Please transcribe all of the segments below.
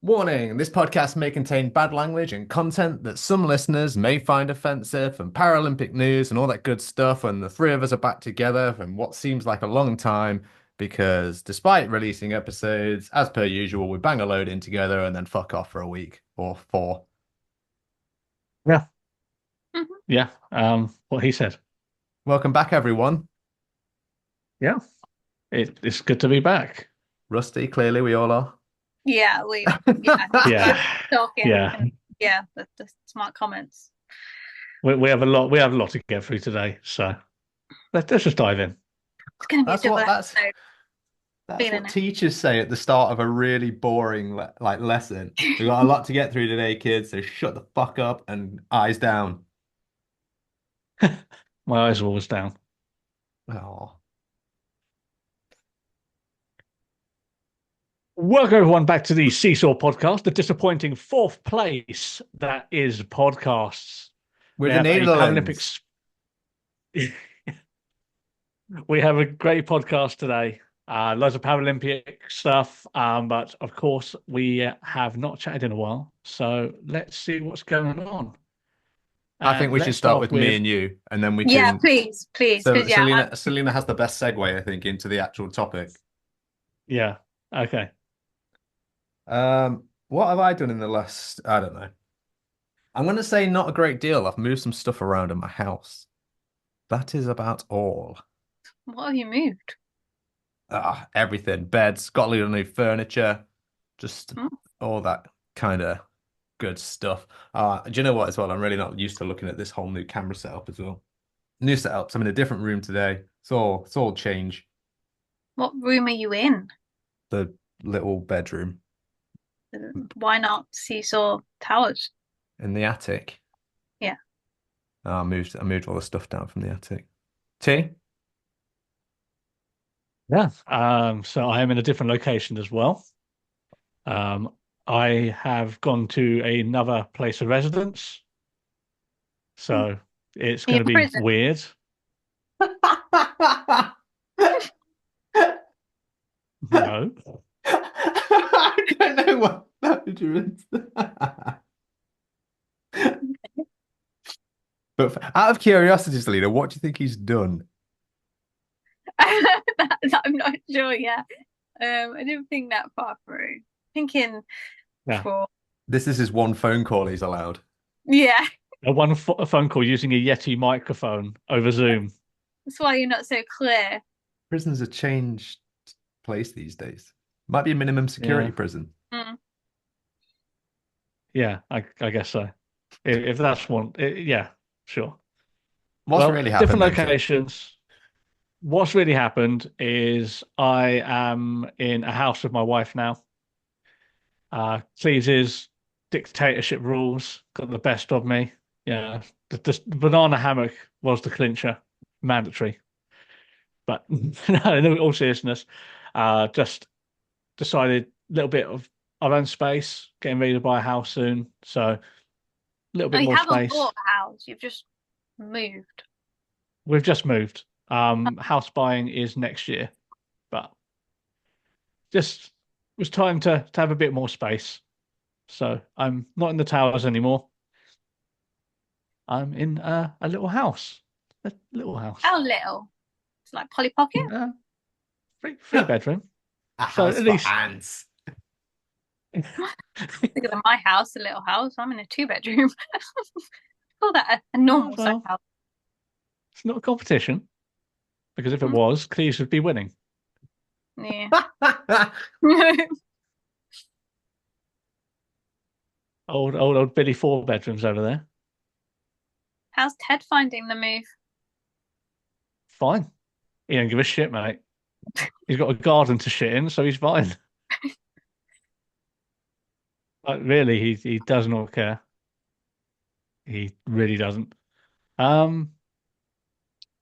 Warning, this podcast may contain bad language and content that some listeners may find offensive, and Paralympic news and all that good stuff. And the three of us are back together in what seems like a long time because despite releasing episodes, as per usual, we bang a load in together and then fuck off for a week or four. Yeah, Mhm. yeah. What he said. Welcome back, everyone. Yeah, it's good to be back. Rusty, clearly we all are. Yeah, Yeah, talking. yeah. Yeah, the smart comments. We have a lot. We have a lot to get through today, so let's just dive in. It's gonna be a That's double what that's episode. that's Feeling what it. teachers say at the start of a really boring lesson. We got a lot to get through today, kids, so shut the fuck up and eyes down. My eyes are always down. Oh. Welcome everyone back to the See Saw Podcastt, the disappointing fourth place that is podcasts. We're We the have a Netherlands. Paralympics. We have a great podcast today. Loads of Paralympic stuff, but of course we have not chatted in a while. So let's see what's going on. I think And we should let's start start with me with and you, and then we Yeah, can. please, So because Selina has the best segue, I think, into the actual topic. yeah, okay. What have I done in the last? I don't know. I'm going to say not a great deal. I've moved some stuff around in my house. That is about all. what have you moved? Everything. Beds, got a little new furniture, just Hmm? all that kind of good stuff. Do you know what as well? I'm really not used to looking at this whole new camera setup as well. New setups. I'm in a different room today. It's all change. What room are you in? The little bedroom Why not Seesaw Towers? in the attic. Yeah. I moved all the stuff down from the attic. T? Yeah. So I am in a different location as well. I have gone to another place of residence, Hmm. so it's Are you going to in be prison? weird. No. I don't know what that is. But out of curiosity, Selena, what do you think he's done? I'm not sure yet. I didn't think that far through. Thinking Yeah. for This is his one phone call he's allowed. yeah, A phone call using a Yeti microphone over Zoom. that's why you're not so clear. Prison's a changed place these days. Might be a minimum security Yeah. prison. Mm. Yeah, I guess so. If that's one, yeah, sure. What's Well, really different happened then, T? locations. What's really happened is I am in a house with my wife now. Cleaves' dictatorship rules got the best of me. Yeah, the banana hammock was the clincher, mandatory. But no, in all seriousness, just decided a little bit of our own space, getting ready to buy a house soon. So a little Oh, bit you more haven't space. bought a house, you've just moved. We've just moved. House buying is next year, but just was time to have a bit more space. So I'm not in the towers anymore. I'm in a little house. A little house. How little? It's like Polly Pocket. Uh, three bedroom. A So house at for least ants. Bigger than my house, a little house. I'm in a two-bedroom. Call that a normal size well, house. it's not a competition because if it Mm. was, Cleves would be winning. Yeah. Old Billy four bedrooms over there. How's Ted finding the move? Fine. He don't give a shit, mate. He's got a garden to shit in, so he's fine. Like, really, he does not care. He really doesn't. Um,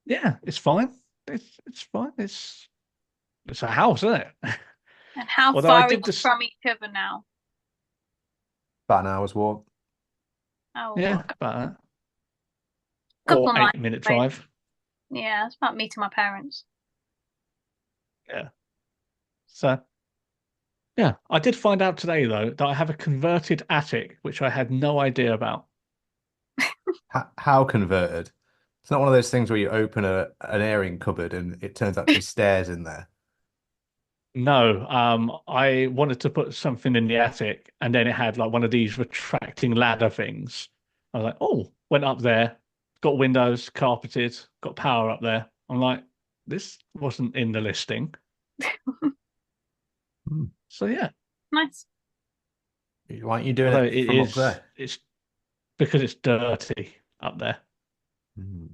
yeah, it's fine. It's fine. It's a house, isn't it? And how Although I far are you did just from each other now? About an hour's walk. Oh, yeah, what, a about that. couple Or of miles 8 minute away. drive. Yeah, it's about me to my parents. Yeah. So Yeah, I did find out today though that I have a converted attic, which I had no idea about. How converted? It's not one of those things where you open an airing cupboard and it turns out to be stairs in there. No, I wanted to put something in the attic, and then it had like one of these retracting ladder things. I was like, oh, went up there, got windows, carpeted, got power up there. I'm like, this wasn't in the listing. Hmm. So yeah, Nice. Why aren't you doing although it from up there? it's because it's dirty up there, Hmm.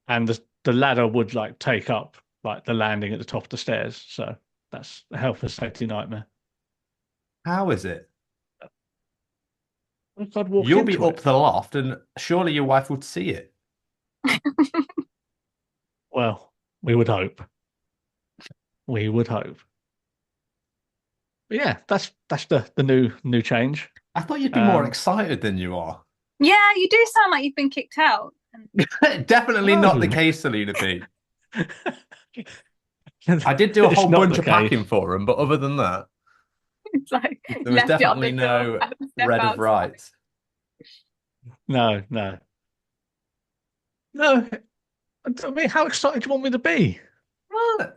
and the ladder would like take up like the landing at the top of the stairs. So that's a health and safety nightmare. How is it? I'd walk You'll be into up it. the loft and surely your wife would see it. Well, we would hope. We would hope. But yeah, that's the new change. I thought you'd be more Um, excited than you are. Yeah, you do sound like you've been kicked out. And Definitely not the no, case, Selina P. I did do a it's whole not bunch the of packing case. for him, but other than that, it's like there was left it on definitely the door, no had to step read of outside. rights. No, no, no. I mean, how excited do you want me to be? Well,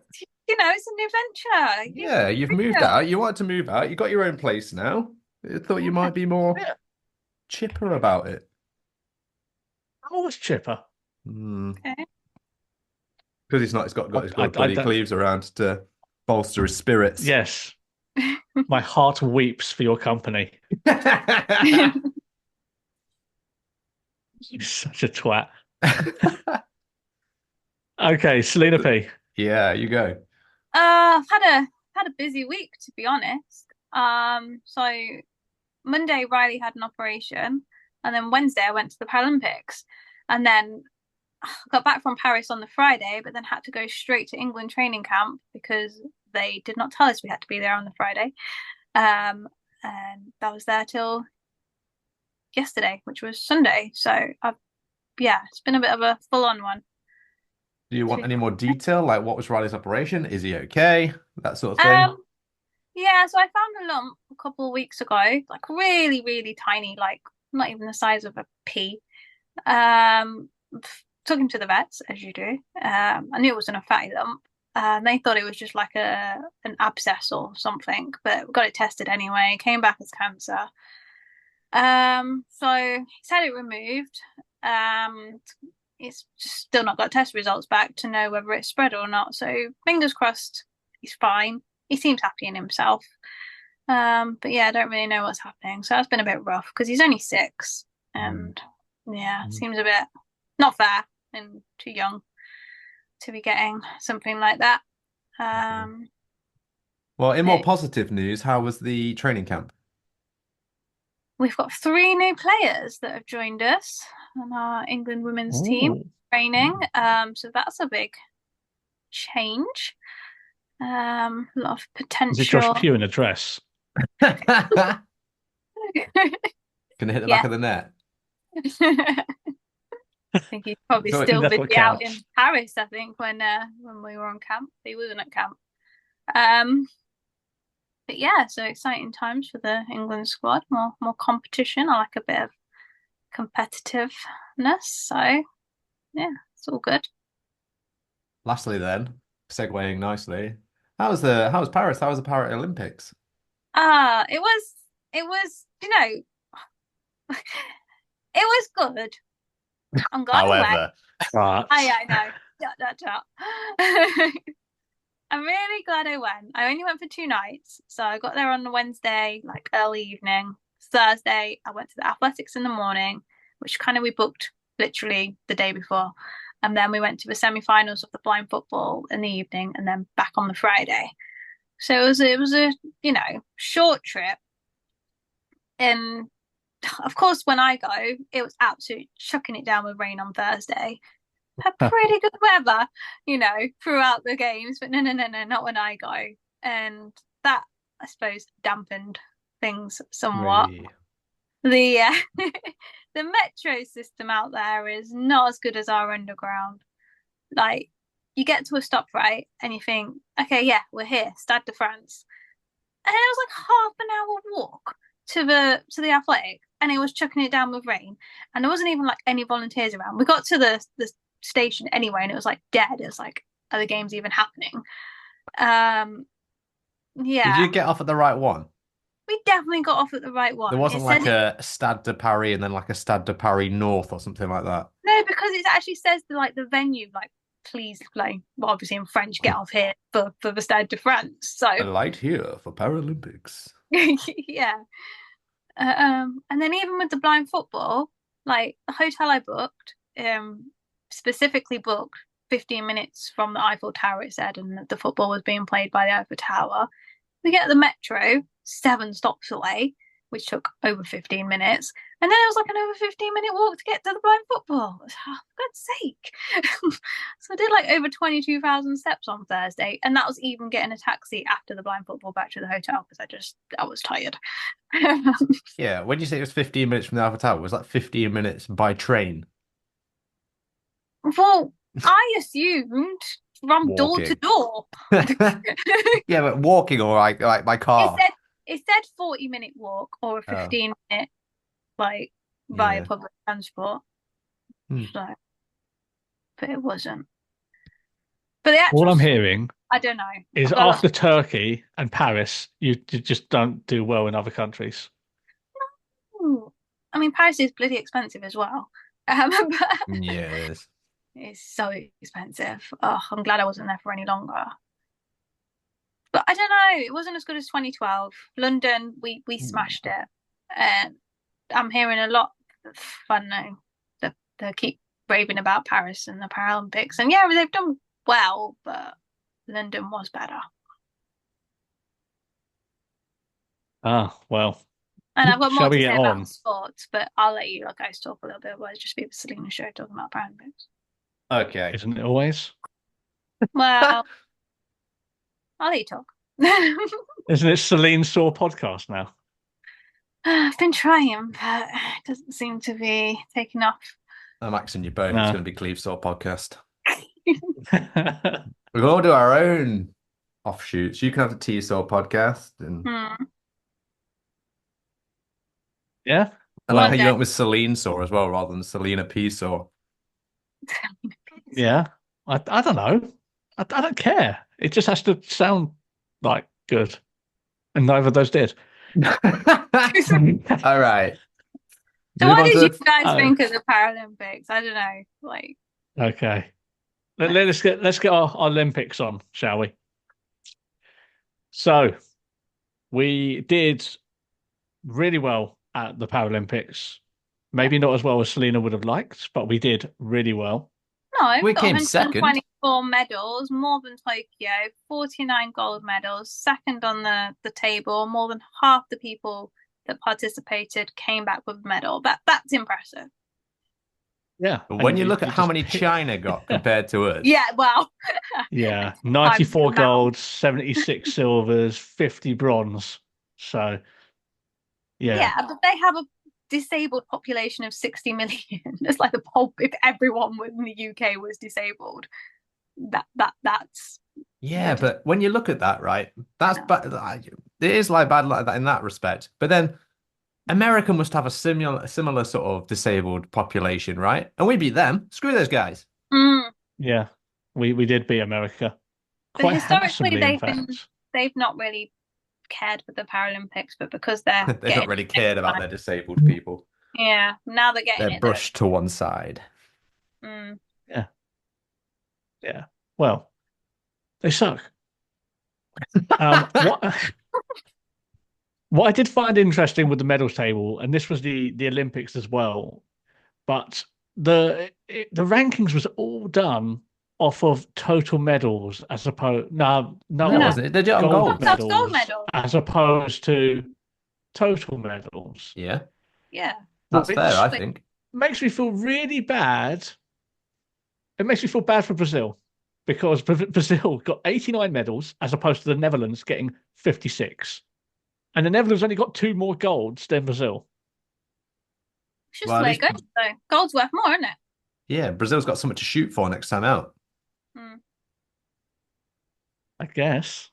it's a new venture. You Yeah, you've moved feel. out. You wanted to move out. You got your own place now. I thought you Yeah. might be more Yeah, chipper about it. I'm always chipper. Hmm. Okay. Because he's got his good I buddy don't. Cleaves around to bolster his spirits. Yes, my heart weeps for your company. You're such a twat. Okay, Selena P. Yeah, you go. I've had a busy week to be honest. So Monday Riley had an operation, and then Wednesday I went to the Paralympics, and then I got back from Paris on the Friday, but then had to go straight to England training camp because they did not tell us we had to be there on the Friday. And that was there till yesterday, which was Sunday. So yeah, it's been a bit of a full-on one. Do you To want be any more detail? Like what was Riley's operation? Is he okay? That sort of thing. Yeah, so I found a lump a couple of weeks ago, like really, really tiny, like not even the size of a pea. Um, Took him to the vets, as you do. I knew it wasn't a fatty lump. They thought it was just like an abscess or something, but we got it tested anyway. It came back as cancer. So he's had it removed. It's just still not got test results back to know whether it's spread or not. So fingers crossed, he's fine. He seems happy in himself. But yeah, I don't really know what's happening. So that's been a bit rough because he's only 6, Mm. and yeah, Mm. seems a bit not fair and too young to be getting something like that. Um, Well, in more but positive news, how was the training camp? we've got 3 new players that have joined us on our England women's team Oh, training. So that's a big change. A lot of is it Josh potential. Pugh in a dress? Can it hit the back Yeah. of the net? I think he's probably So I think still that's what busy out in counts. Paris, I think, when we were on camp. He wasn't at camp. Um, but yeah, so exciting times for the England squad. More competition. I like a bit of competitiveness. So yeah, it's all good. Lastly, then, segueing nicely, how was Paris? How was the Paralympics? It was, it was good. I'm glad I went. However, But I know. Dot, dot, dot. I'm really glad I went. I only went for 2 nights. So I got there on the Wednesday, like early evening. Thursday, I went to the athletics in the morning, which kind of we booked literally the day before. And then we went to the semi-finals of the blind football in the evening and then back on the Friday. So it was a, short trip. And of course, when I go, it was absolutely chucking it down with rain on Thursday. Had pretty good weather, throughout the games, but no, no, no, no, not when I go. And that, I suppose, dampened things somewhat. we The the metro system out there is not as good as our underground. Like, you get to a stoplight and you think, okay, yeah, we're here, Stade de France. and it was like half an hour walk to the athletic, and it was chucking it down with rain, and there wasn't even like any volunteers around. We got to the station anyway, and it was like dead. It was like, are the games even happening? Did you Yeah, get off at the right one? we definitely got off at the right There one. wasn't It like said a Stade de Paris and then like a Stade de Paris North or something like that. no, because it actually says like the venue, like please, like well, obviously in French, get off here for the Stade de France. So A light here for Paralympics. yeah. And then even with the blind football, like the hotel I booked, specifically booked 15 minutes from the Eiffel Tower, it said, and the football was being played by the Eiffel Tower. We get the metro 7 stops away, which took over 15 minutes. And then it was like an over 15-minute walk to get to the blind football. Oh, for God's sake. So I did like over 22,000 steps on Thursday. And that was even getting a taxi after the blind football back to the hotel because I was tired. Yeah, when you say it was 15 minutes from the Eiffel Tower, was that 15 minutes by train? Well, I assumed from door to door. Yeah, but walking or like by car. It said 40-minute walk or a 15-minute like via public transport. So, but it wasn't. But the actual, all I'm hearing I don't know, is after Turkey and Paris, you just don't do well in other countries. I mean, Paris is bloody expensive as well. But Yes. it's so expensive. Oh, I'm glad I wasn't there for any longer. But I don't know. It wasn't as good as 2012. London, we smashed it. And I'm hearing a lot of fun now. They keep raving about Paris and the Paralympics. And yeah, they've done well, but London was better. Ah, well. And I've got more Shall to we say get about on? sports, but I'll let you guys talk a little bit. Well, it's just be the Selina show talking about Paralympics. Okay. Isn't it always? Well, I'll let you talk. Isn't it Celine Saw Podcast now? I've been trying, but it doesn't seem to be taking off. I'm axing you both. No. It's going to be Cleaves Saw Podcast. We'll all do our own offshoots. You can have the See Saw Podcast. And Yeah. I like how you went with Celine Saw as well rather than Selina P Saw. Yeah. I don't know. I don't care. It just has to sound like good. And neither of those did. All right. So what did you guys think of the Paralympics? I don't know. Like, okay. Let's get our Olympics on, shall we? So we did really well at the Paralympics. Maybe not as well as Selina would have liked, but we did really well. no, We got came second. 124 medals, more than Tokyo, 49 gold medals, second on the table. More than half the people that participated came back with a medal. That's impressive. Yeah. But when you look at how many China got compared to us. Yeah, well. Yeah, 94 golds, 76 silvers, 50 bronze. So, yeah. Yeah, but they have a disabled population of 60 million. It's like the whole, if everyone in the UK was disabled, that's yeah. But when you look at that, right, that's bad. It is like bad like that in that respect. But then America must have a similar sort of disabled population, right? And we beat them. Screw those guys. Yeah, we did beat America. But historically, they've not really cared for the Paralympics, but because they've not really cared about their disabled people. Yeah, now they're getting they're brushed to one side. Yeah. Well, they suck. What I did find interesting with the medals table, and this was the Olympics as well, but the rankings was all done off of total medals as opposed no, wasn't it? They did it on gold medals as opposed to total medals. Yeah, that's fair. I think makes me feel really bad. It makes me feel bad for Brazil because Brazil got 89 medals as opposed to the Netherlands getting 56. And the Netherlands only got 2 more golds than Brazil. It's just the way it goes, though. Gold's worth more, isn't it? Yeah, Brazil's got something to shoot for next time out. I guess.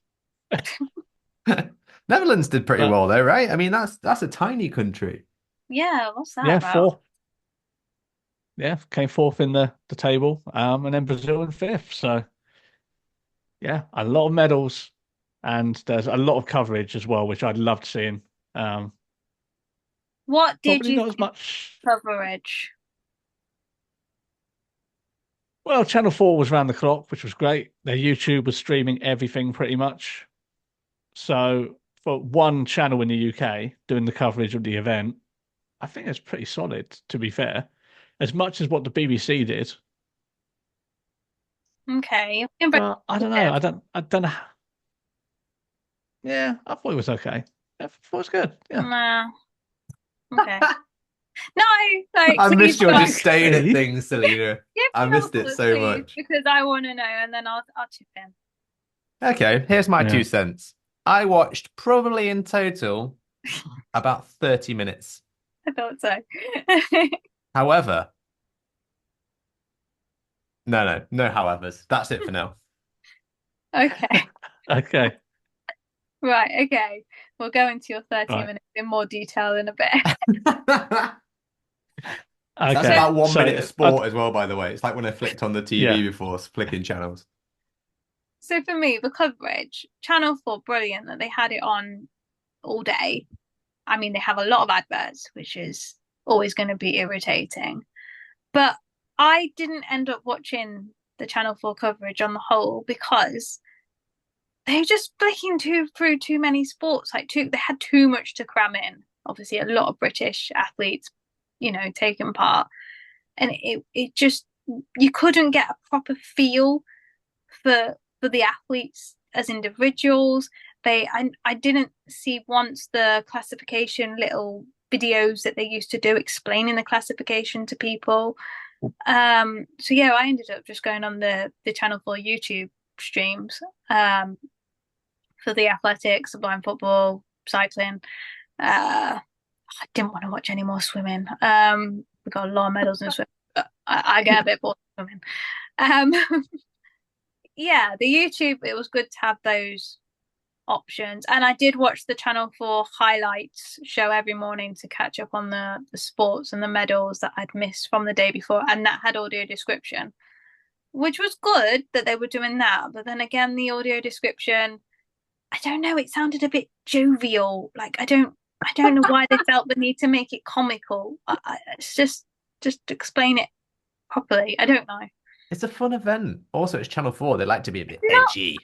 Netherlands did pretty But well though, right? I mean, that's a tiny country. Yeah, what's that yeah, about? four. Yeah, came fourth in the table, and then Brazil in fifth. So yeah, a lot of medals, and there's a lot of coverage as well, which I loved seeing. Um, What did Probably you not as think much. of coverage? Well, Channel 4 was round the clock, which was great. Their YouTube was streaming everything pretty much. So for one channel in the UK doing the coverage of the event, I think it's pretty solid, to be fair. As much as what the BBC did. Okay, you're very But I don't know. positive. I don't know. Yeah, I thought it was okay. I thought it was good. Yeah. Nah, okay. No, like I please missed your stop. just staying at Okay. things, Selena. Give I me your missed it thoughts, so please, much. because I want to know, and then I'll chip in. Okay, here's my Yeah. 2 cents. I watched probably in total about 30 minutes. I thought so. However, no howevers. That's it for now. Okay, Okay. right, okay. We'll go into your 30 Right. minutes in more detail in a bit. That's Okay. about 1 minute of So, sport as well, by the way. It's like when I flicked on the TV yeah. before, flicking channels. So for me, the coverage, Channel 4, brilliant that they had it on all day. I mean, they have a lot of adverts, which is always going to be irritating. But I didn't end up watching the Channel 4 coverage on the whole because they just flicking through too many sports. They had too much to cram in. Obviously, a lot of British athletes, taking part, and it just you couldn't get a proper feel for the athletes as individuals. I didn't see once the classification little videos that they used to do explaining the classification to people. So yeah, I ended up just going on the Channel 4 YouTube streams for the athletics, the blind football, cycling. I didn't want to watch any more swimming. We got a lot of medals in swimming, but I get a bit bored of swimming. Um, yeah, the YouTube, it was good to have those options. And I did watch the Channel 4 highlights show every morning to catch up on the sports and the medals that I'd missed from the day before. And that had audio description, which was good that they were doing that. But then again, the audio description, I don't know, it sounded a bit jovial. Like I don't know why they felt the need to make it comical. It's just explain it properly. I don't know. It's a fun event. Also, it's Channel 4. They like to be a bit Not edgy.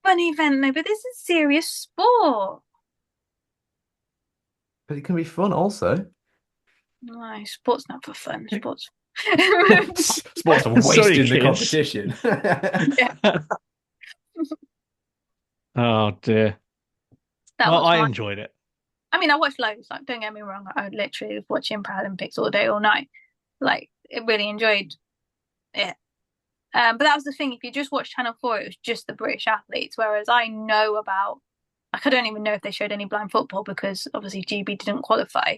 fun event though, but this is serious sport. But it can be fun also. No, sport's not for fun. Sports. Sports are Sorry, wasting the kids. competition. Yeah. Oh dear. That Well, was I my. enjoyed it. I mean, I watched loads. Like, don't get me wrong. I literally was watching Paralympics all day, all night. Like, I really enjoyed it. But that was the thing. If you just watch Channel 4, it was just the British athletes. Whereas I know about, like, I don't even know if they showed any blind football because obviously GB didn't qualify.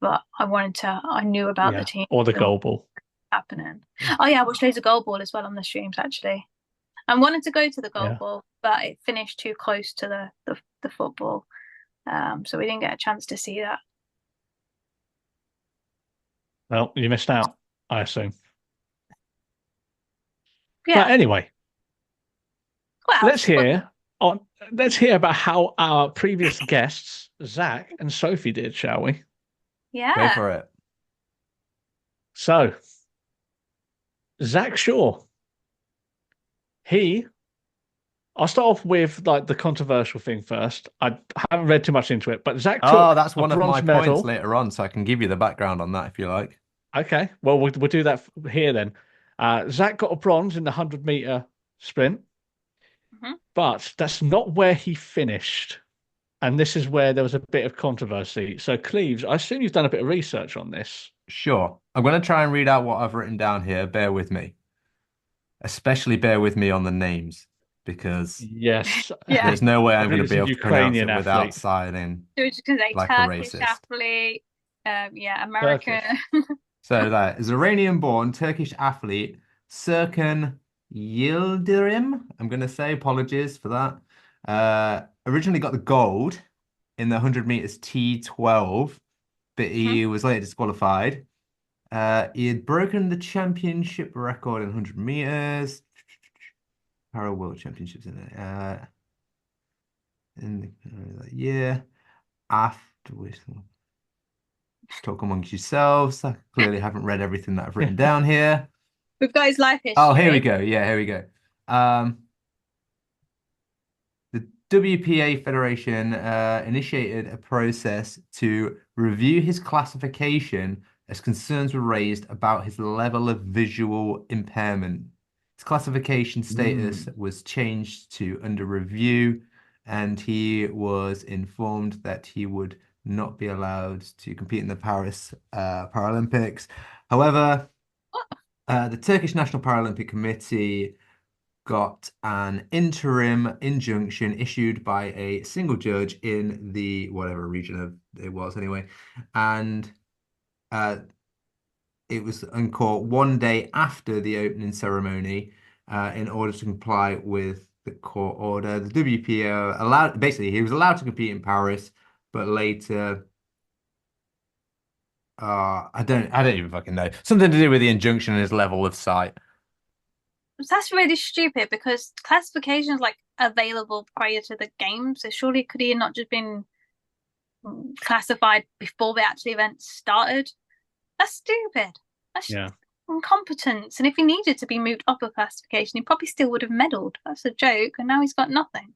But I knew about the Yeah. team Or the and what was goal ball. happening. Oh yeah, I watched loads of goal ball as well on the streams actually. I wanted to go to the goal Yeah. ball, but it finished too close to the football. So we didn't get a chance to see that. Well, you missed out, I assume. Yeah. But anyway, Well, let's hear let's hear about how our previous guests, Zach and Sophie, did, shall we? Go yeah. for it. So, Zach Shaw. I'll start off with like the controversial thing first. I haven't read too much into it, but Zach Oh, took that's a one of my bronze points medal. later on, so I can give you the background on that if you like. Okay, well, we'll do that here then. Zach got a bronze in the 100-meter sprint, Mhm. but that's not where he finished. And this is where there was a bit of controversy. So, Cleaves, I assume you've done a bit of research on this. Sure. I'm going to try and read out what I've written down here. Bear with me. Especially bear with me on the names because Yes. Yeah. there's no way I I'm going think to it's be a able to pronounce it Ukrainian without athlete. sounding So we're just gonna say like a Turkish racist. athlete. Yeah, American. So that is Iranian-born Turkish athlete Serkan Yildirim. I'm going to say apologies for that. Originally got the gold in the 100 meters T12, but Mhm. he was later disqualified. He had broken the championship record in 100 meters. Para World Championships in it. In the year afterwards. Talk amongst yourselves. I clearly haven't read everything that I've written down here. We've got his life Oh, here we history. go. Yeah, here we go. The WPA Federation initiated a process to review his classification as concerns were raised about his level of visual impairment. His classification status was changed to under review, and he was informed that he would not be allowed to compete in the Paris Paralympics. However, the Turkish National Paralympic Committee got an interim injunction issued by a single judge in the whatever region of it was anyway, and uh, it was in court one day after the opening ceremony in order to comply with the court order. The WPO allowed basically he was allowed to compete in Paris, but later. I don't even fucking know. Something to do with the injunction and his level of sight. That's really stupid because classification is like available prior to the game. So surely could he have not just been classified before the actual event started? That's stupid. That's Yeah. incompetence. And if he needed to be moved up a classification, he probably still would have medaled. That's a joke. And now he's got nothing.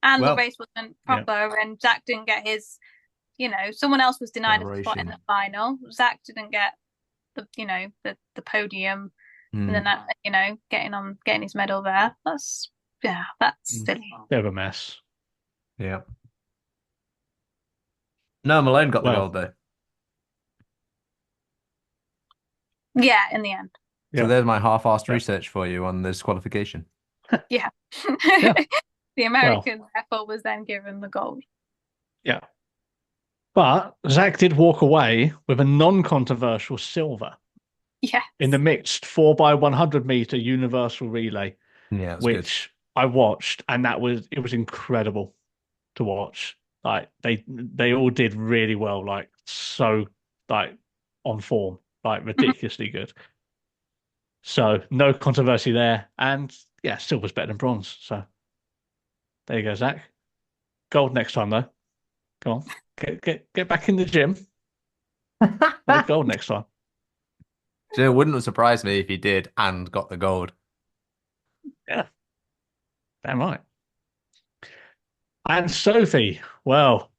And the Well, race wasn't Yeah. proper, and Zach didn't get his, someone else was denied a spot in generation. the final. Zach didn't get the podium, and then Hmm. getting his medal there. That's silly. Bit of a mess. Yeah. No, Malone got the Well, gold though. Yeah, in the end. So yeah. there's my half-assed Yeah. research for you on this qualification. Yeah. Yeah. The American therefore was then given the gold. Yeah. But Zach did walk away with a non-controversial silver Yes. in the mixed 4x100 meter universal relay, Yeah, that's good. which I watched, and it was incredible to watch. Like they all did really well, like so like on form, like ridiculously good. So no controversy there. And yeah, silver's better than bronze. So there you go, Zach. Gold next time though. Come on. Get back in the gym. Get gold next time. So it wouldn't have surprised me if he did and got the gold. Yeah. Damn right. And Sophie. Well,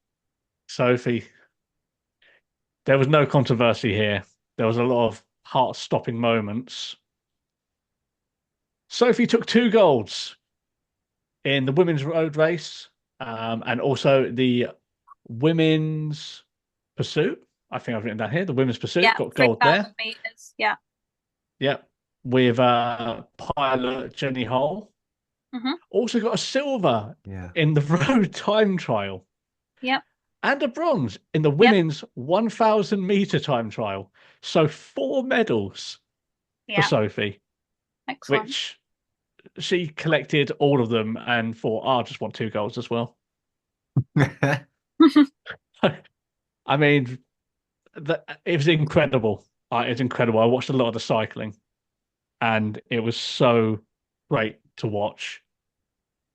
Sophie, there was no controversy here. There was a lot of heart-stopping moments. Sophie took 2 golds in the women's road race, and also the women's pursuit. I think I've written that here. The women's pursuit Yeah, got gold 3,000 there. meters. Yeah. Yep. With pilot Jenny Hole. Hmm. Also got a silver Yeah. in the road time trial. Yep. And a bronze in the Yep. women's 1,000 meter time trial. So 4 medals for Yeah. Sophie, Excellent. which she collected all of them and thought, I just want 2 golds as well. I mean, it was incredible. It's incredible. I watched a lot of the cycling, and it was so great to watch.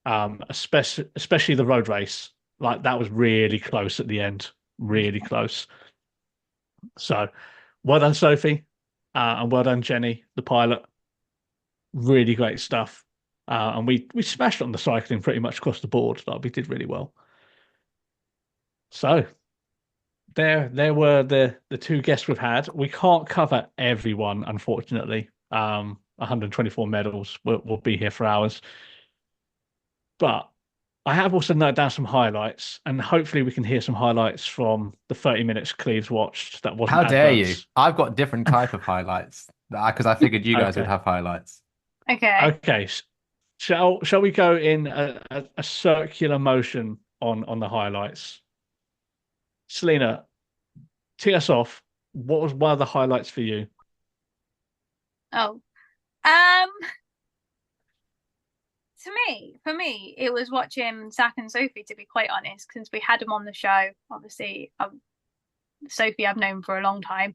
Especially the road race. Like that was really close at the end, really close. So, well done, Sophie, and well done, Jenny, the pilot. Really great stuff. And we smashed on the cycling pretty much across the board. Like we did really well. So there were the 2 guests we've had. We can't cover everyone, unfortunately. 124 medals. We'll be here for hours. But I have also noted down some highlights, and hopefully we can hear some highlights from the 30 minutes Cleves watched that wasn't How dare you? adverts. I've got different type of highlights because I figured you guys would Okay. have highlights. Okay. Okay. Shall we go in a circular motion on the highlights? Selina, tee us off. What was one of the highlights for you? Oh. for me, it was watching Zach and Sophie, to be quite honest, because we had them on the show. Obviously, Sophie I've known for a long time,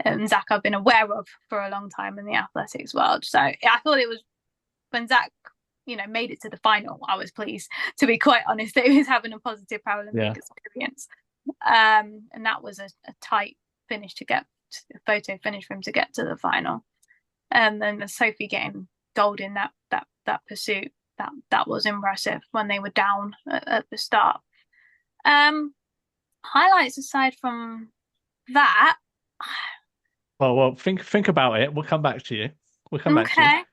and Zach I've been aware of for a long time in the athletics world. So I thought it was when Zach, made it to the final, I was pleased, to be quite honest, that he was having a positive Paralympic experience. And that was a tight finish to get a photo finish for him to get to the final. And then Sophie getting gold in that pursuit, that was impressive when they were down at the start. Highlights aside from that. Well, think about it. We'll come back to you. Okay.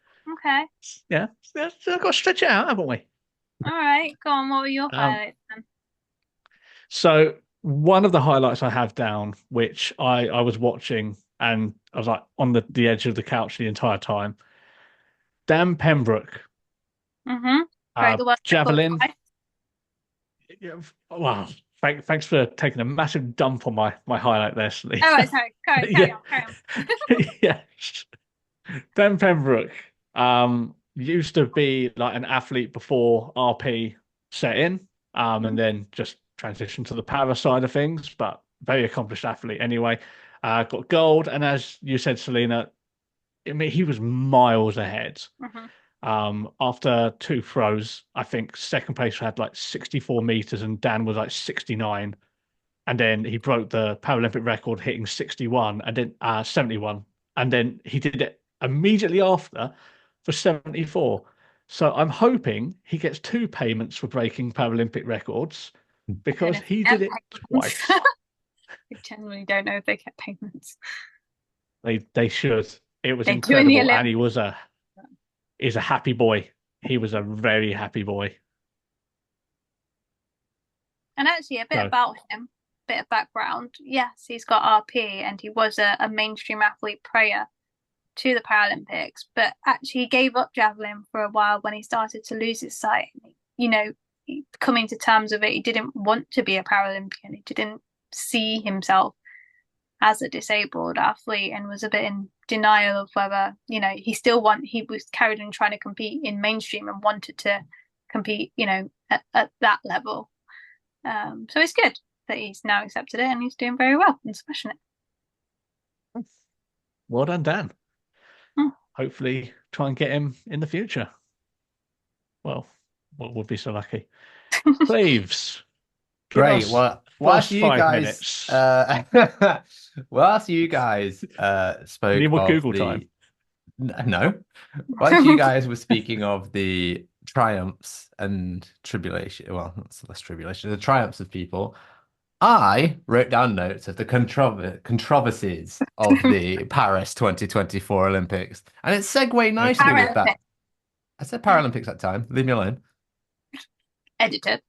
Yeah, I've got to stretch it out, haven't we? All right, go on. What were your highlights then? So one of the highlights I have down, which I was watching and I was like on the edge of the couch the entire time. Dan Pembroke. Right, the javelin. Yeah, wow. Thanks for taking a massive dump on my highlight there, Selina. Oh, right, sorry. Carry on. Yes. Dan Pembroke used to be like an athlete before RP set in, and then just transitioned to the para side of things, but very accomplished athlete anyway. Got gold, and as you said, Selina, I mean, he was miles ahead. After 2 throws, I think second place had like 64 meters and Dan was like 69. And then he broke the Paralympic record hitting 61 and then 71. And then he did it immediately after for 74. So I'm hoping he gets 2 payments for breaking Paralympic records because he did it twice. I genuinely don't know if they get payments. They should. It was incredible, and he's a happy boy. He was a very happy boy. And actually, a bit about him, bit of background. Yes, he's got RP, and he was a mainstream athlete prior to the Paralympics. But actually, he gave up javelin for a while when he started to lose his sight. Coming to terms with it, he didn't want to be a Paralympian. He didn't see himself as a disabled athlete and was a bit in denial of whether, he was carried on trying to compete in mainstream and wanted to compete, at that level. So it's good that he's now accepted it and he's doing very well and smashing it. Well done, Dan. Hopefully try and get him in the future. Well, what would be so lucky? Cleaves. Great. Well, whilst you guys spoke of Google time. No. Whilst you guys were speaking of the triumphs and tribulation, well, that's less tribulation, the triumphs of people, I wrote down notes of the controversies of the Paris 2024 Olympics. And it segued nicely with that. I said Paralympics that time. Leave me alone. Edited.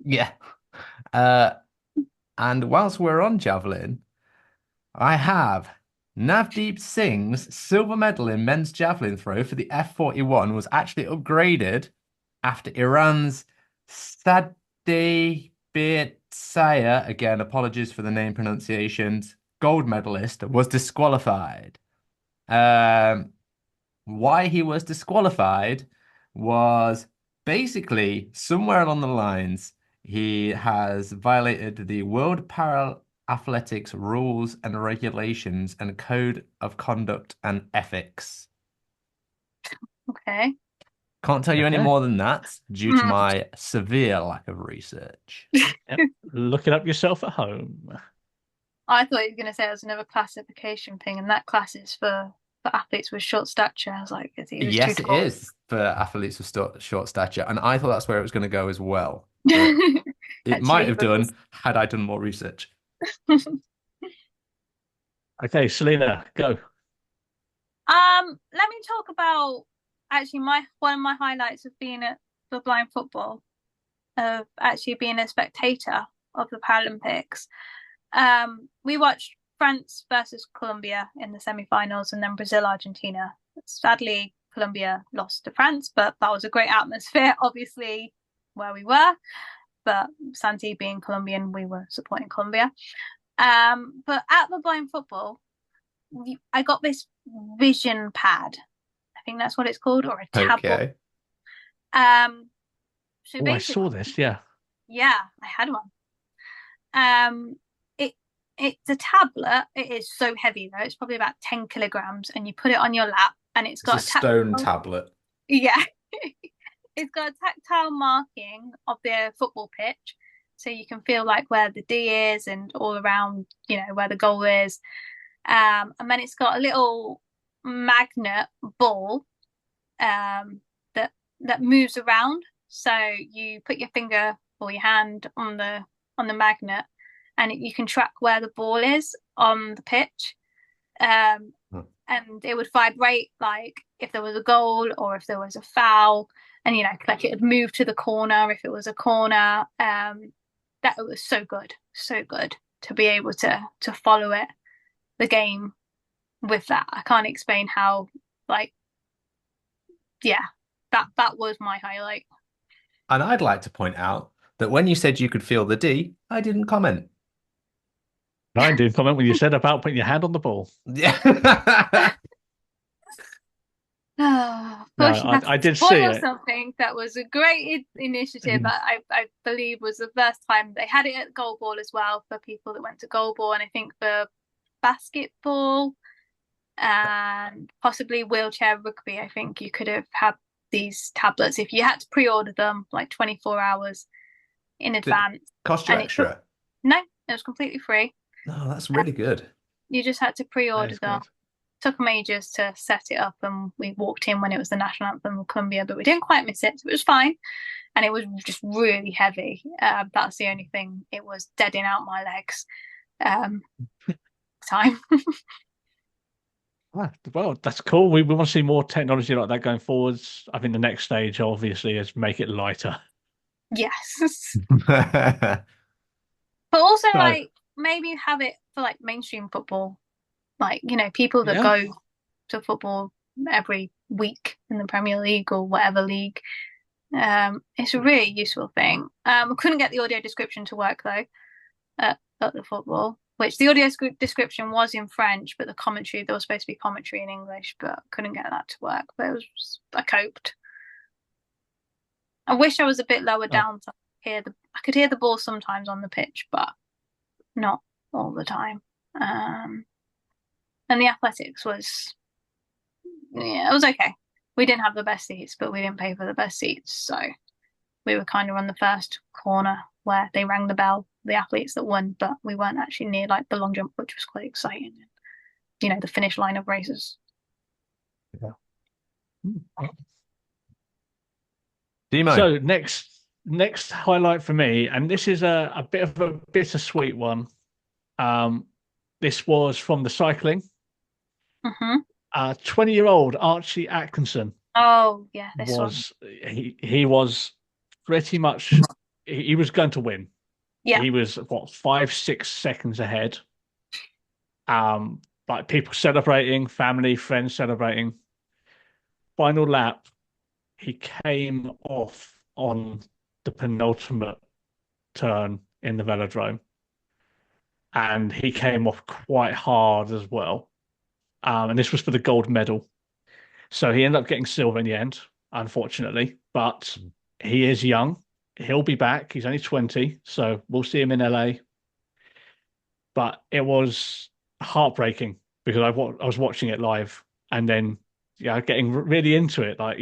Yeah. And whilst we're on javelin, I have Navdeep Singh's silver medal in men's javelin throw for the F41 was actually upgraded after Iran's Sadeh Birsaya, again, apologies for the name pronunciations, gold medalist, was disqualified. Why he was disqualified was basically somewhere along the lines he has violated the World Para-Athletics rules and regulations and code of conduct and ethics. Okay. Can't tell you any more than that due to my severe lack of research. Look it up yourself at home. I thought you were going to say it was another classification thing, and that class is for athletes with short stature. I was like, yes, it is for athletes with short stature, and I thought that's where it was going to go as well. It might have done had I done more research. Okay, Selina, go. Let me talk about actually one of my highlights of being at the blind football, of actually being a spectator of the Paralympics. We watched France versus Colombia in the semi-finals and then Brazil, Argentina. Sadly, Colombia lost to France, but that was a great atmosphere, obviously, where we were. But Santi being Colombian, we were supporting Colombia. But at the blind football, I got this vision pad. I think that's what it's called, or a tablet. Okay. So Oh, I saw basically, this. Yeah. yeah, I had one. Um, it it's a tablet. It is so heavy though. It's probably about 10 kilograms, and you put it on your lap, and it's It's a got a stone tactile. tablet. Yeah, it's got a tactile marking of the football pitch, so you can feel like where the D is and all around, where the goal is. And then it's got a little magnet ball um, that moves around. So you put your finger or your hand on the magnet, and you can track where the ball is on the pitch. Um, Hmm. and it would vibrate like if there was a goal or if there was a foul, and like it would move to the corner if it was a corner. That was so good to be able to follow the game with that. I can't explain how, like, yeah, that was my highlight. And I'd like to point out that when you said you could feel the D, I didn't comment. And I did comment when you said about putting your hand on the ball. Yeah. Of No, course, you had I to did see spoil it. something that was a great initiative. I believe was the first time they had it at goalball as well for people that went to goalball, and I think for basketball and possibly wheelchair rugby. I think you could have had these tablets if you had to pre-order them like 24 hours in Did it advance. cost you And it took, extra? no, it was completely free. No, that's really good. You just had to That pre-order is them. good. Took them ages to set it up, and we walked in when it was the national anthem of Colombia, but we didn't quite miss it, so it was fine. And it was just really heavy. That's the only thing. It was deading out my legs. Um, time. Ah, well, that's cool. We want to see more technology like that going forwards. I think the next stage, obviously, is make it lighter. Yes. But also, So, like, maybe have it for like mainstream football, like, people that yeah, go to football every week in the Premier League or whatever league. It's a really useful thing. I couldn't get the audio description to work though at the football, which the audio description was in French, but the commentary, there was supposed to be commentary in English, but couldn't get that to work. But I coped. I wish I was a bit lower oh, down so I could hear the ball sometimes on the pitch, but not all the time. And the athletics was, yeah, it was okay. We didn't have the best seats, but we didn't pay for the best seats, so we were kind of on the first corner where they rang the bell, the athletes that won, but we weren't actually near like the long jump, which was quite exciting. The finish line of races. yeah. Demo. So next highlight for me, and this is a bit of a bittersweet one. Um, this was from the cycling. Hmm. 20-year-old Archie Atkinson Oh yeah, this one. was he was pretty much he was going to win. Yeah. He was what 5-6 seconds ahead. Like people celebrating, family, friends celebrating. Final lap, he came off on the penultimate turn in the velodrome, and he came off quite hard as well. And this was for the gold medal. So he ended up getting silver in the end, unfortunately. But he is young. He'll be back. He's only 20, so we'll see him in LA. But it was heartbreaking because I was watching it live, and then getting really into it. Like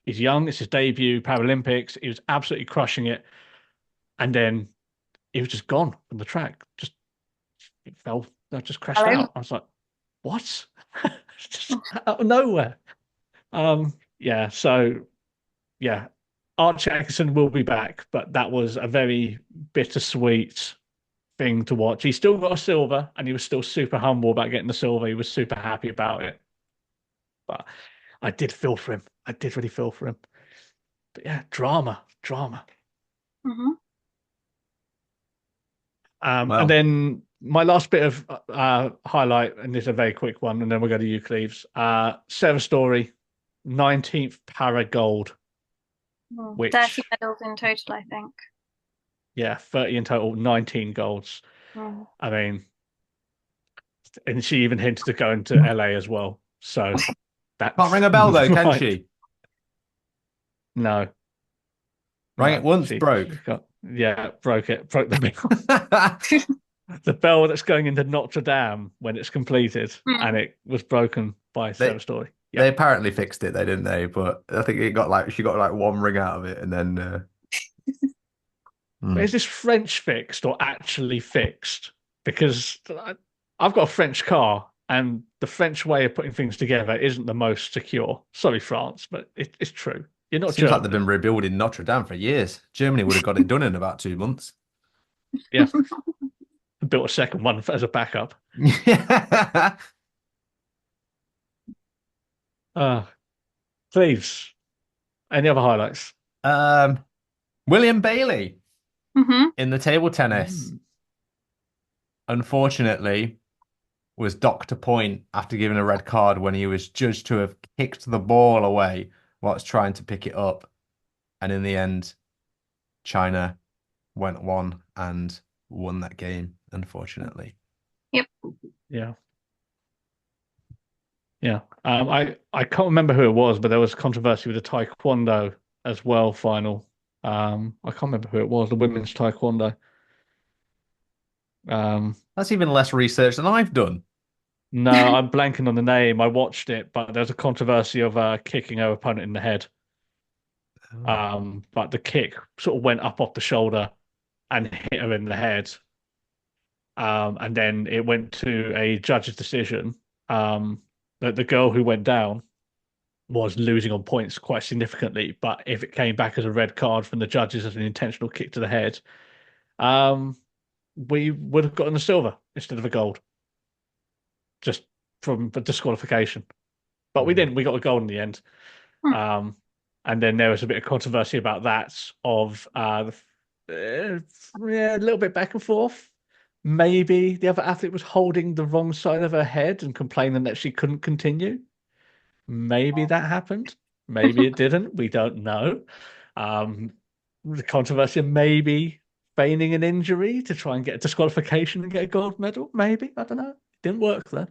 he's young. It's his debut Paralympics. He was absolutely crushing it, and then he was just gone from the track. Just it fell. Just crashed Hello. out. I was like, what? Just out of nowhere. Yeah, so yeah, Archie Atkinson will be back, but that was a very bittersweet thing to watch. He still got a silver, and he was still super humble about getting the silver. He was super happy about it. But I did feel for him. I did really feel for him. But yeah, drama, drama. Hmm. And Well, then my last bit of highlight, and this is a very quick one, and then we'll go to you, Cleaves. Sarah Story, 19th para gold, 30 which, medals in total, I think. yeah, 30 in total, 19 golds. Mm. I mean, and she even hinted to going to LA as well. So can't that's ring a bell though, can right. she? No, Rang it no. once, broke. Broke it. Broke the bell. The bell that's going into Notre Dame when it's completed, and it was broken by They Sarah Story. they Yep. apparently fixed it, they didn't they? But I think she got like one ring out of it, and then But hmm. is this French fixed or actually fixed? Because I've got a French car, and the French way of putting things together isn't the most secure. Sorry, France, but it's true. You're not Seems like they've German. been rebuilding Notre Dame for years. Germany would have got it done in about 2 months. Yeah, built a second one as a backup. Yeah. Uh, Cleaves. Any other highlights? Um, William Bailey Hmm. in the table tennis, Mm. unfortunately, was docked a point after giving a red card when he was judged to have kicked the ball away whilst trying to pick it up. And in the end, China went on and won that game, unfortunately. Yep. Yeah. Yeah. I can't remember who it was, but there was controversy with the Taekwondo as well, final. I can't remember who it was, the women's Taekwondo. Um, That's even less research than I've done. no, I'm blanking on the name. I watched it, but there's a controversy of kicking her opponent in the head. Oh. But the kick sort of went up off the shoulder and hit her in the head. And then it went to a judge's decision. That the girl who went down was losing on points quite significantly, but if it came back as a red card from the judges as an intentional kick to the head, um, we would have gotten a silver instead of a gold, just from the disqualification. But we didn't. We got a gold in the end. Um, and then there was a bit of controversy about that, of yeah, a little bit back and forth. Maybe the other athlete was holding the wrong side of her head and complaining that she couldn't continue. Maybe that happened. Maybe it didn't. We don't know. Um, the controversy of maybe feigning an injury to try and get a disqualification and get a gold medal. Maybe. I don't know. It didn't work then.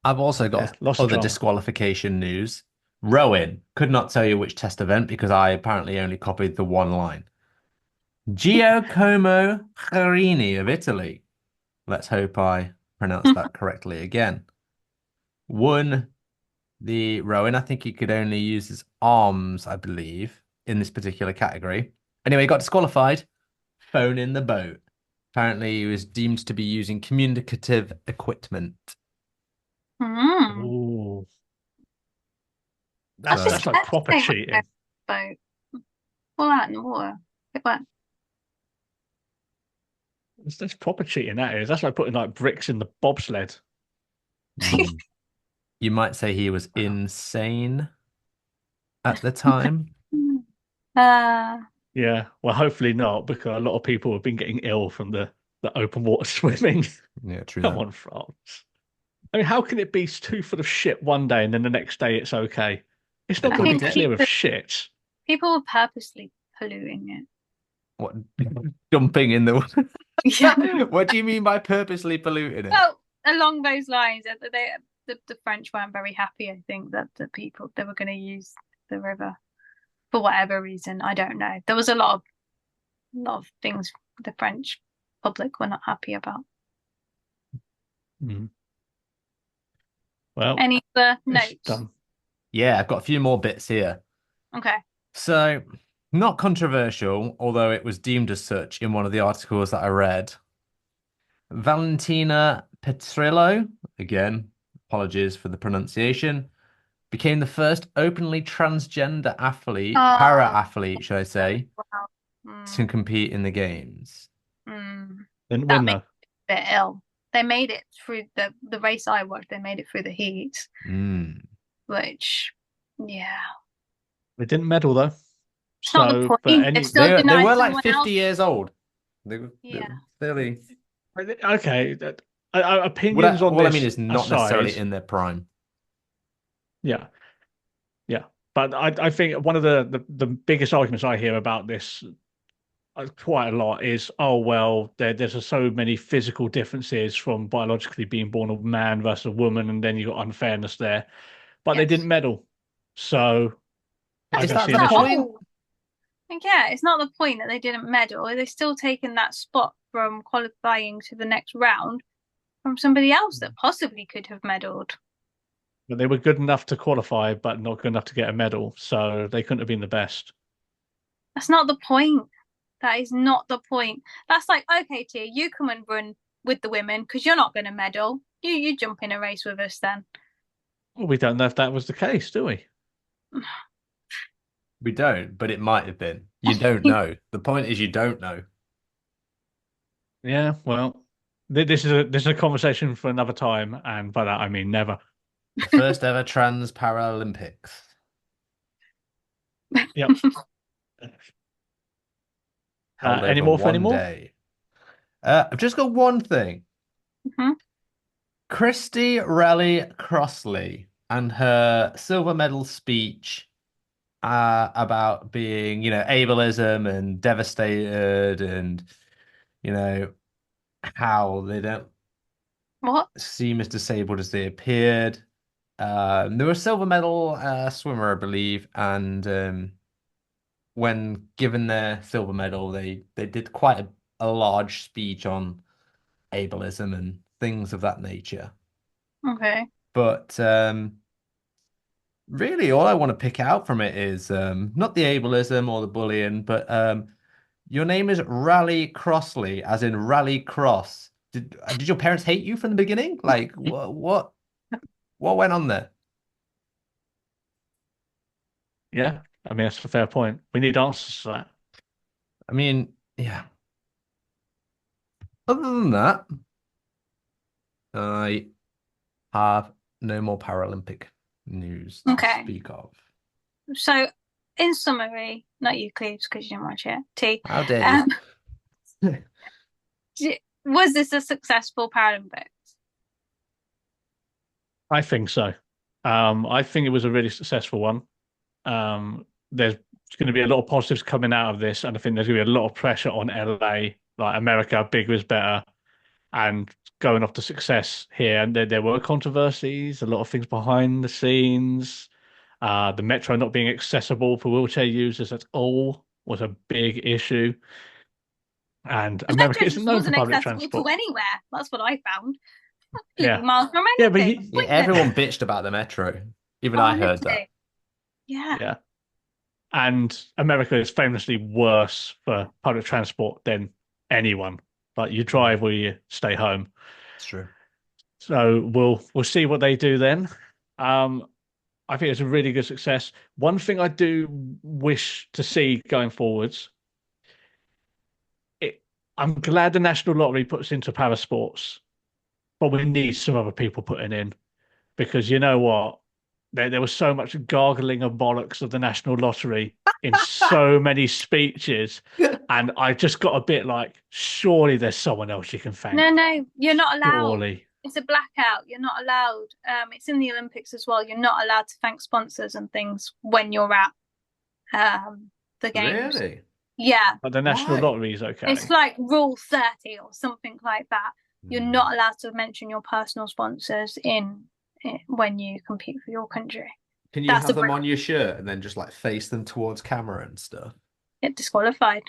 I've also Yeah, got lots of other drama. disqualification news. Rowing. Could not tell you which test event because I apparently only copied the one line. Giacomo Carini of Italy. Let's hope I pronounced that correctly again. Won the rowing. I think he could only use his arms, I believe, in this particular category. Anyway, he got disqualified. Phone in the boat. Apparently, he was deemed to be using communicative equipment. Mm. Ooh, That's just that's like proper they cheating. boat. Fall out in the water. It went. That's proper cheating. That is. That's like putting like bricks in the bobsled. Mm. You might say he was insane at the time. Uh, Yeah. Well, hopefully not, because a lot of people have been getting ill from the open water swimming. Yeah, true Come that. on, France. I mean, how can it be too full of shit one day and then the next day it's okay? It's They not going I to probably be think did. clear of shit. people were purposely polluting it. What dumping in the Yeah. What do you mean by purposely polluting it? Well, along those lines, the French weren't very happy. I think that the people they were going to use the river for whatever reason. I don't know. There was a lot of things the French public were not happy about. Mm. Well, Any other it's notes? done. Yeah, I've got a few more bits here. Okay. So, not controversial, although it was deemed as such in one of the articles that I read. Valentina Petrillo, again, apologies for the pronunciation, became the first openly transgender athlete, Oh, para-athlete, should I say, wow. to Mm, compete in the games. mm. Didn't That win made though. me a bit ill. They made it through the race I watched. They made it through the heat, Mm. which, yeah, They didn't medal though. it's not the So, but point. They've any still They denied were like someone 50 else. years old. They Yeah. were fairly. okay, opinions on All I mean this is not aside, necessarily in their prime. yeah, yeah. But I think one of the biggest arguments I hear about this quite a lot is, oh well, there's so many physical differences from biologically being born a man versus a woman, and then you got unfairness there. But they Yes. didn't medal, so I Is can that see the an issue. point? Like, yeah, it's not the point that they didn't medal. They've still taken that spot from qualifying to the next round from somebody else that possibly could have medaled. But they were good enough to qualify, but not good enough to get a medal, so they couldn't have been the best. That's not the point. That is not the point. That's like, okay, Tia, you come and run with the women because you're not going to medal. You jump in a race with us then. Well, we don't know if that was the case, do we? We don't, but it might have been. You don't know. The point is you don't know. Yeah, well, this is a conversation for another time, and by that I mean never. The first ever trans Paralympics. Yep. Held Any over more for any one more? day. I've just got one thing. Mhm. Christy Raleigh Crossley and her silver medal speech about being, ableism and devastated and, how they don't What? seem as disabled as they appeared. They were a silver medal swimmer, I believe, and when given their silver medal, they did quite a large speech on ableism and things of that nature. Okay. But really, all I want to pick out from it is not the ableism or the bullying, but your name is Raleigh Crossley, as in Rally Cross. Did your parents hate you from the beginning? Like, what went on there? Yeah, I mean that's a fair point. We need answers to that. I mean, yeah. Other than that, I have no more Paralympic news to Okay. speak of. So, in summary, not you, Cleaves, because you didn't watch it. T. How dare you? Was this a successful Paralympics? I think so. I think it was a really successful one. There's going to be a lot of positives coming out of this, and I think there's going to be a lot of pressure on LA, like America, bigger is better, and going off to success here. And there were controversies, a lot of things behind the scenes. The metro not being accessible for wheelchair users at all was a big issue. And The America metro isn't just known for wasn't public accessible to transport. anywhere. That's what I found. Yeah. Miles from Yeah, but anything. Yeah, everyone bitched about the metro. Even I heard that. Honestly. Yeah. Yeah. And America is famously worse for public transport than anyone. Like you drive or you stay home. It's true. So we'll see what they do then. I think it's a really good success. One thing I do wish to see going forwards, I'm glad the National Lottery puts into para sports, but we need some other people putting in because you know what? There was so much gargling of bollocks of the National Lottery in so many speeches, and I just got a bit like, surely there's someone else you can thank. No, you're not allowed. Surely. It's a blackout. You're not allowed. It's in the Olympics as well. You're not allowed to thank sponsors and things when you're at the games. Really? Yeah. But the National Why? Lottery is okay. It's like Rule 30 or something like that. You're not allowed to mention your personal sponsors when you compete for your country. Can you That's have a them on your shirt and then just like face them towards camera and stuff? Get disqualified.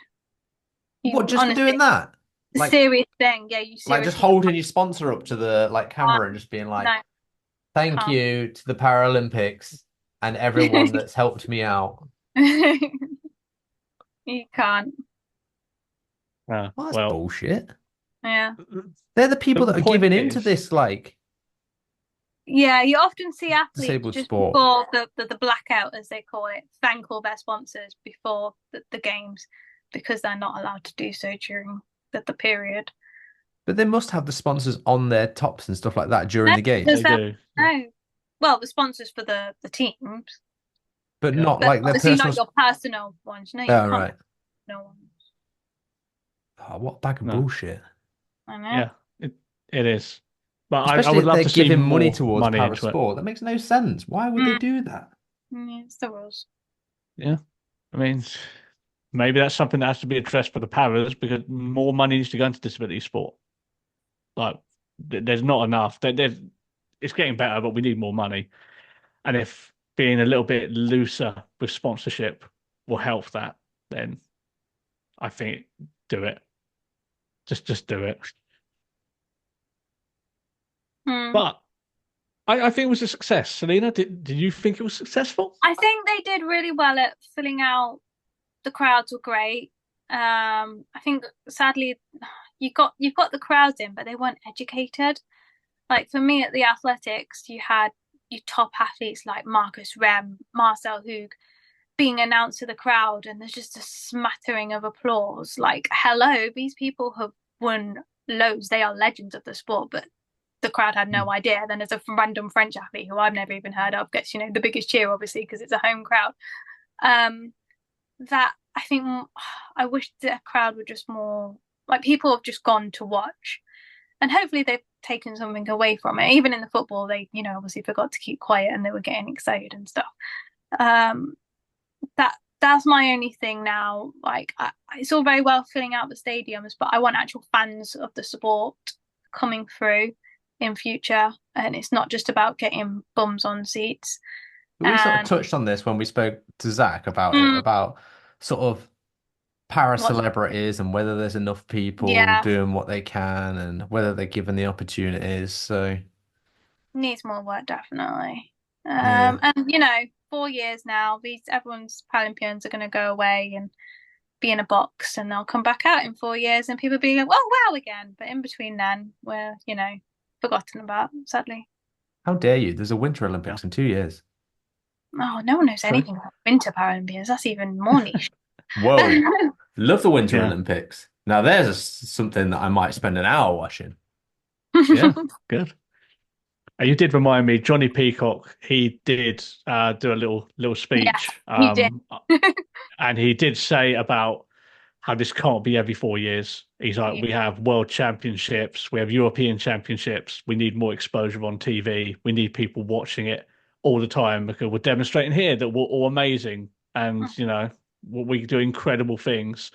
What, just for doing that? Like, serious thing. Yeah, you like just seriously holding your sponsor up to the camera and just being like, no, thank can't. you to the Paralympics and everyone that's helped me out. You can't. Well, that's Well, bullshit. Yeah. They're the people The that are point giving into is- this, Yeah, you often see athletes disabled just sport. before the blackout, as they call it, thank all their sponsors before the games because they're not allowed to do so during the period. But they must have the sponsors on their tops and stuff like that during the game. Does they that- do. No. Well, the sponsors for the teams, But Yeah. not but like their obviously personal. not your personal ones. No, you Oh, can't. right. No ones. Oh, what a bag of No. bullshit. I know. Yeah, it is. But I Especially would if love they're to see giving money more towards money para into it. sport. That makes no sense. Why would they do that? Yeah, it's the rules. Yeah. I mean, maybe that's something that has to be addressed for the paras because more money needs to go into disability sport. Like, there's not enough. It's getting better, but we need more money. And if being a little bit looser with sponsorship will help that, then I think do it. Just do it. Hmm. But I think it was a success. Selena, did you think it was successful? I think they did really well at filling out. The crowds were great. I think sadly you've got the crowds in, but they weren't educated. Like for me at the athletics, you had your top athletes like Marcus Rem, Marcel Hug being announced to the crowd, and there's just a smattering of applause. Like, hello, these people have won loads. They are legends of the sport, but the crowd had no idea. Then there's a random French athlete who I've never even heard of gets, the biggest cheer, obviously, because it's a home crowd. That I think I wish the crowd were just more like people have just gone to watch, and hopefully they've taken something away from it. Even in the football, they obviously forgot to keep quiet and they were getting excited and stuff. That's my only thing now. Like it's all very well filling out the stadiums, but I want actual fans of the sport coming through in future, and it's not just about getting bums on seats. We sort of And touched on this when we spoke to Zach about it, mm, about sort of para what's celebrities and whether there's enough people yeah, doing what they can and whether they're given the opportunities. So, needs more work definitely. yeah. And 4 years now, these everyone's Paralympians are going to go away and be in a box, and they'll come back out in 4 years, and people be like, "Oh wow!" again. But in between then, we're forgotten about, sadly. How dare you? There's a Winter Yeah, Olympics in 2 years. Oh, no one knows true. anything about Winter Paralympians. That's even more niche. Whoa. Love the Winter Yeah, Olympics. Now there's something that I might spend an hour watching. yeah, good. You did remind me, Johnny Peacock, he did do a little Yes, speech, he did. and he did say about how this can't be every 4 years. He's like, Yeah. we have world championships, we have European championships, we need more exposure on TV, we need people watching it all the time because we're demonstrating here that we're all amazing and we do incredible things.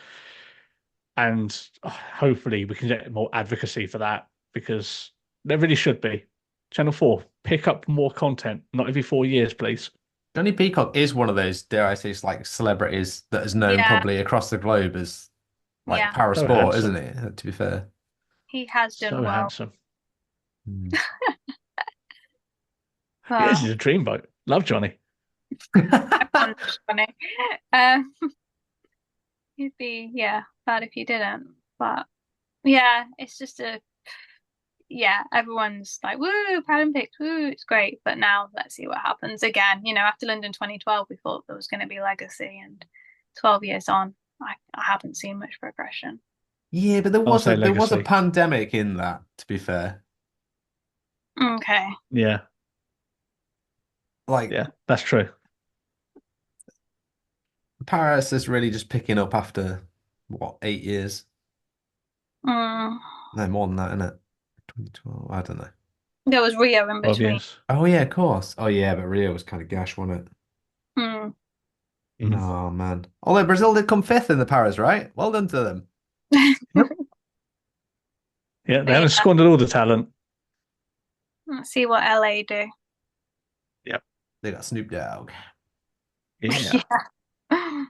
And hopefully we can get more advocacy for that because there really should be. Channel 4, pick up more content, not every 4 years, please. Johnny Peacock is one of those, dare I say, it's like celebrities that is known Yeah, probably across the globe as like yeah, para So sport, isn't handsome. it? To be fair. he has done So well. handsome. Hmm. Yeah, this Well, is a dreamboat. Love Johnny. everyone's funny. Um, you'd be bad if you didn't. But yeah, it's just everyone's like, woo, Paralympics, woo, it's great. But now let's see what happens again. After London 2012, we thought there was going to be legacy, and 12 years on, I haven't seen much progression. Yeah, but I'll say there was a legacy. pandemic in that, to be fair. Okay. Yeah, Like yeah, that's true. Paris is really just picking up after what, 8 years? Mm. No, more than that, isn't it? 2012. I don't know. There was Rio in between. Obvious. Oh yeah, of course. Oh yeah, but Rio was kind of gash, wasn't it? Mm. Mhm. Oh man. Although Brazil did come fifth in the Paris, right? Well done to them. Yep. Yeah, they But haven't yeah, squandered all the talent. let's see what LA do. Yep. They got Snoop Dogg. Yeah. Yeah.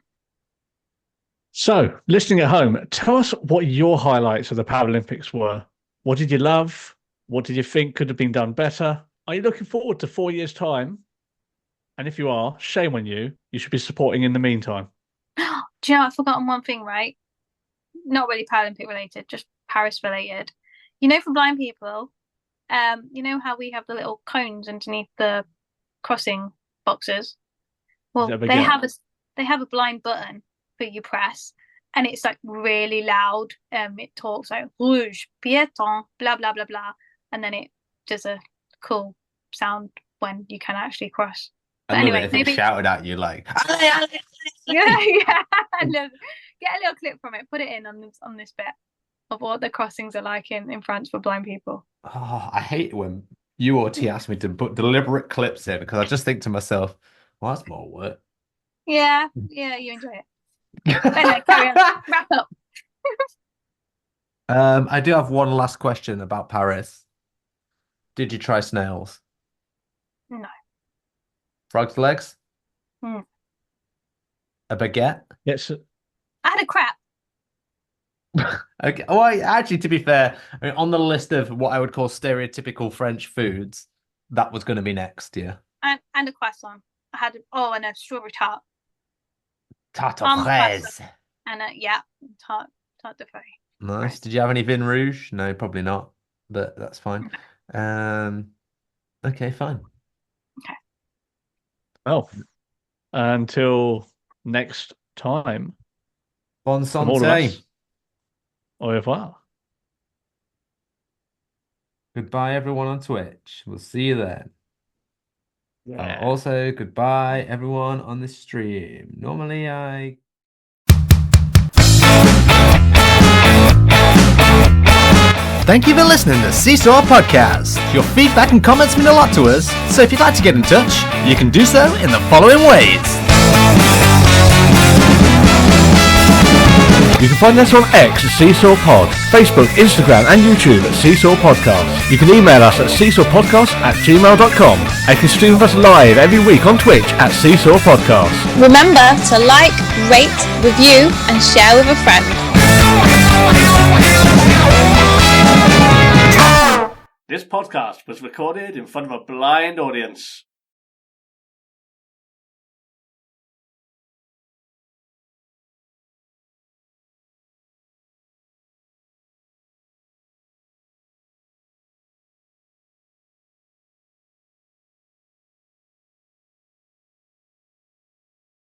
So, listening at home, tell us what your highlights of the Paralympics were. What did you love? What did you think could have been done better? Are you looking forward to 4 years' time? And if you are, shame on you. You should be supporting in the meantime. Do you know, I've forgotten one thing, right? Not really Paralympic related, just Paris related. For blind people, how we have the little cones underneath the crossing boxes? Is that Well, ever get? they have a blind button that you press, and it's like really loud. It talks like rouge, piéton, blah blah blah blah, and then it does a cool sound when you can actually cross. I But love it anyway, if it maybe shouted at you like, "Ale, ale, yeah, ale." yeah. Get a little clip from it, put it in on this bit of what the crossings are like in France for blind people. Oh, I hate when you or T ask me to put deliberate clips in because I just think to myself, well, that's more work. Yeah, yeah, you enjoy it. But anyway, carry on. Wrap up. I do have one last question about Paris. Did you try snails? No. Frog's legs? Hmm. A baguette? Yes. I had a crap. Okay. Well, actually, to be fair, I mean, on the list of what I would call stereotypical French foods, that was going to be next, yeah. And a croissant. I had and a strawberry tart. Tarte aux Almond fraises. croissant. And tart de feuille. Nice. Right. Did you have any vin rouge? No, probably not, but that's fine. Okay, fine. Okay. Well, until next time. Bon From all of santé. us, au revoir. Goodbye, everyone on Twitch. We'll see you then. Yeah. Also, goodbye, everyone on the stream. Normally, I. Thank you for listening to See Saw Podcastt. Your feedback and comments mean a lot to us, so if you'd like to get in touch, you can do so in the following ways. You can find us on X at See Saw Pod, Facebook, Instagram and YouTube at See Saw Podcastt. You can email us at seesawpodcast@gmail.com and you can stream with us live every week on Twitch at See Saw Podcastt. Remember to like, rate, review and share with a friend. This podcast was recorded in front of a blind audience.